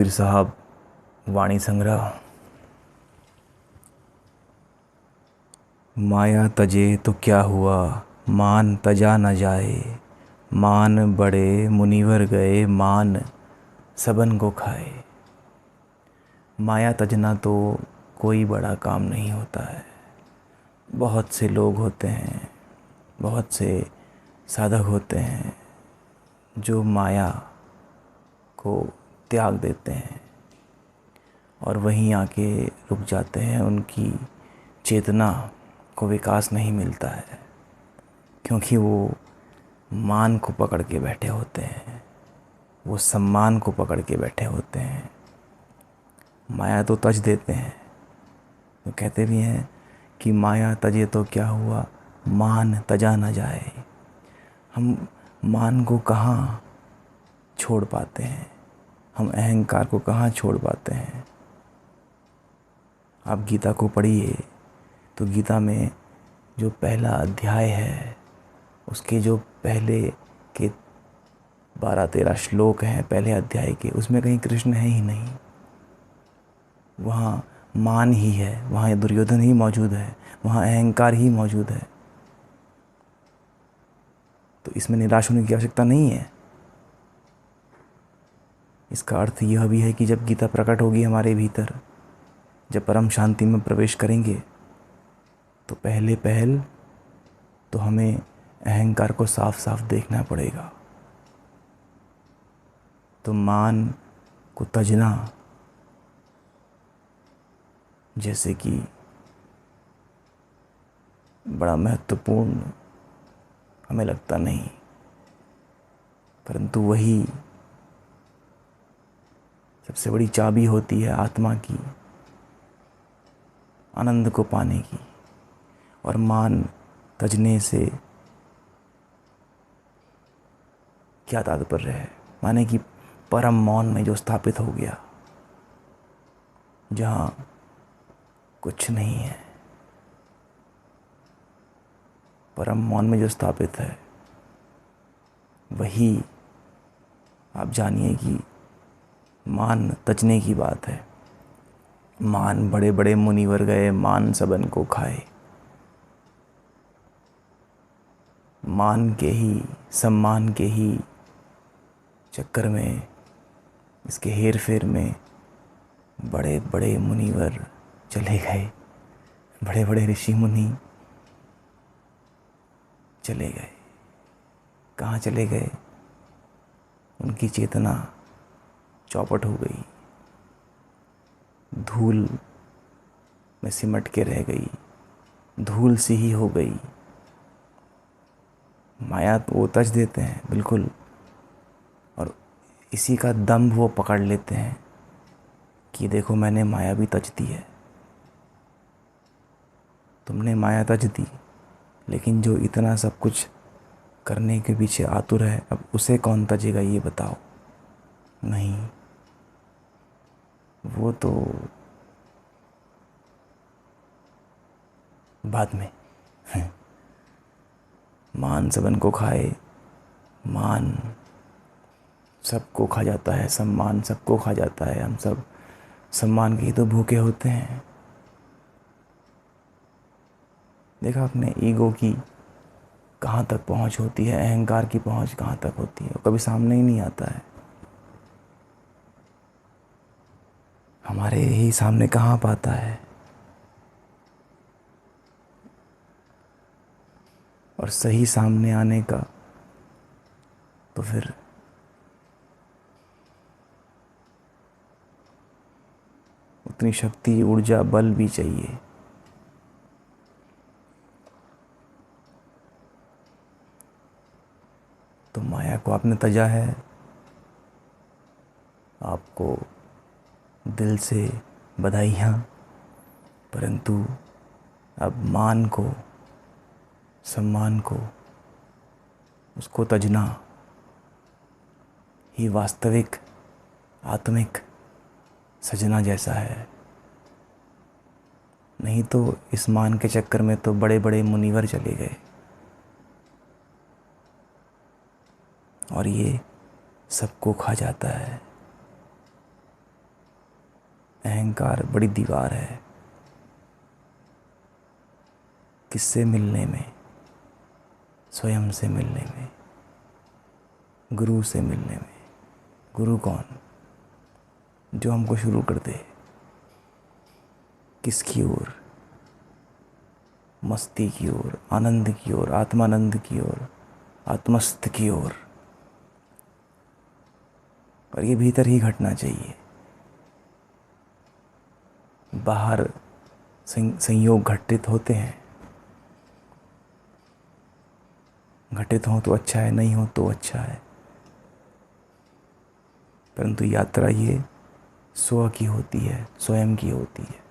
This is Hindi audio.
पीर साहब वाणी संग्रह। माया तजे तो क्या हुआ, मान तजा न जाए। मान बड़े मुनिवर गए, मान सबन को खाए। माया तजना तो कोई बड़ा काम नहीं होता है। बहुत से लोग होते हैं, बहुत से साधक होते हैं जो माया को त्याग देते हैं और वहीं आके रुक जाते हैं। उनकी चेतना को विकास नहीं मिलता है, क्योंकि वो मान को पकड़ के बैठे होते हैं, वो सम्मान को पकड़ के बैठे होते हैं। माया तो तज देते हैं, तो कहते भी हैं कि माया तजे तो क्या हुआ, मान तजा न जाए। हम मान को कहाँ छोड़ पाते हैं, हम अहंकार को कहाँ छोड़ पाते हैं। आप गीता को पढ़िए तो गीता में जो पहला अध्याय है, उसके जो पहले के 12-13 श्लोक हैं पहले अध्याय के, उसमें कहीं कृष्ण है ही नहीं। वहाँ मान ही है, वहाँ दुर्योधन ही मौजूद है, वहाँ अहंकार ही मौजूद है। तो इसमें निराश होने की आवश्यकता नहीं है। इसका अर्थ यह भी है कि जब गीता प्रकट होगी हमारे भीतर, जब परम शांति में प्रवेश करेंगे, तो पहल तो हमें अहंकार को साफ साफ देखना पड़ेगा। तो मान को तजना जैसे कि बड़ा महत्वपूर्ण हमें लगता नहीं, परंतु वही सबसे बड़ी चाबी होती है आत्मा की आनंद को पाने की। और मान तजने से क्या तात्पर्य है, माने कि परम मौन में जो स्थापित हो गया, जहाँ कुछ नहीं है, परम मौन में जो स्थापित है, वही आप जानिए कि मान तजने की बात है। मान बड़े बड़े मुनिवर गए, मान सबन को खाए। मान के ही, सम्मान के ही चक्कर में, इसके हेर फेर में बड़े बड़े मुनिवर चले गए, बड़े बड़े ऋषि मुनि चले गए। कहाँ चले गए? उनकी चेतना चौपट हो गई, धूल में सिमट के रह गई, धूल सी ही हो गई। माया तो वो तज देते हैं बिल्कुल, और इसी का दम्भ वो पकड़ लेते हैं कि देखो मैंने माया भी तज दी है। तुमने माया तज दी, लेकिन जो इतना सब कुछ करने के पीछे आतुर है, अब उसे कौन तजेगा ये बताओ। नहीं, वो तो बाद में। मान सबन को खाए, मान सबको खा जाता है, सम्मान सबको खा जाता है। हम सब सम्मान के ही तो भूखे होते हैं। देखा आपने ईगो की कहाँ तक पहुँच होती है, अहंकार की पहुँच कहाँ तक होती है, वो कभी सामने ही नहीं आता है। हमारे ही सामने कहाँ पाता है। और सही सामने आने का तो फिर उतनी शक्ति, ऊर्जा, बल भी चाहिए। तो माया को आपने तजा है, आपको दिल से बधाइयाँ, परंतु अब मान को, सम्मान को, उसको तजना ही वास्तविक आत्मिक सजना जैसा है। नहीं तो इस मान के चक्कर में तो बड़े बड़े मुनिवर चले गए, और ये सबको खा जाता है। अहंकार बड़ी दीवार है। किससे मिलने में? स्वयं से मिलने में, गुरु से मिलने में। गुरु कौन? जो हमको शुरू कर दे। किसकी ओर? मस्ती की ओर, आनंद की ओर, आत्मानंद की ओर, आत्मस्थ की ओर। और ये भीतर ही घटना चाहिए। बाहर संयोग घटित होते हैं, घटित हो तो अच्छा है, नहीं हो तो अच्छा है, परंतु यात्रा ये स्व की होती है, स्वयं की होती है।